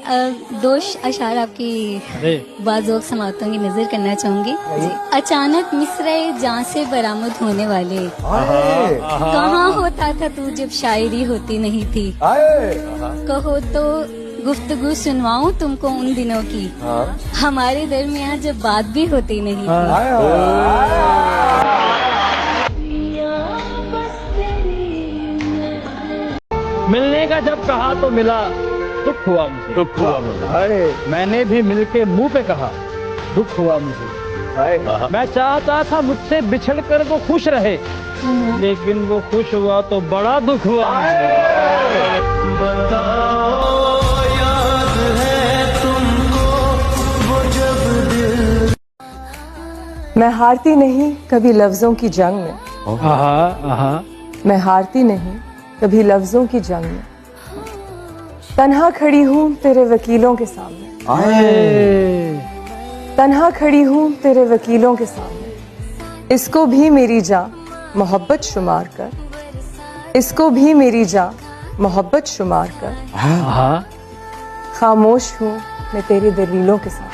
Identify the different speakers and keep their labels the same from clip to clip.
Speaker 1: दो अशार आपकी बाज़ोक समातों की नजर करना चाहूंगी। अचानक मिसरे जान से बरामद होने वाले, कहाँ होता था तू जब शायरी होती नहीं थी, कहो तो गुफ्तगू सुनवाऊं तुमको उन दिनों की, हमारे दरमियान जब बात भी होती नहीं थी।
Speaker 2: मिलने का जब कहा तो मिला, दुख हुआ मुझे,
Speaker 3: दुख हुआ मुझे।
Speaker 2: मैंने भी मिलके मुंह पे कहा, दुख हुआ मुझे। मैं चाहता था मुझसे बिछड़ कर वो खुश रहे, लेकिन वो खुश हुआ तो बड़ा दुख हुआ मुझे। बताओ याद है तुमको वो जब दिल।
Speaker 4: मैं हारती नहीं कभी लफ्जों की जंग में, मैं हारती नहीं कभी लफ्जों की जंग में, तन्हा खड़ी हूँ तेरे वकीलों के सामने, तन्हा खड़ी हूँ तेरे वकीलों के सामने। इसको भी मेरी जान मोहब्बत शुमार कर, इसको भी मेरी जान मोहब्बत शुमार कर। खामोश हूँ मैं तेरी दलीलों के साथ।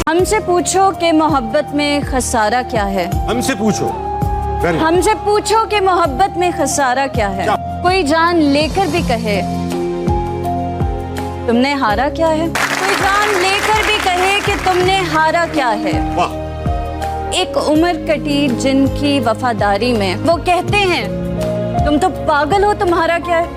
Speaker 5: हमसे पूछो कि मोहब्बत में खसारा क्या है,
Speaker 3: हमसे पूछो,
Speaker 5: हमसे पूछो कि मोहब्बत में खसारा क्या है। कोई जान लेकर भी कहे तुमने हारा क्या है, कोई जान लेकर भी कहे कि तुमने हारा क्या है। एक उम्र कटी जिनकी वफादारी में, वो कहते हैं तुम तो पागल हो, तुम्हारा क्या है।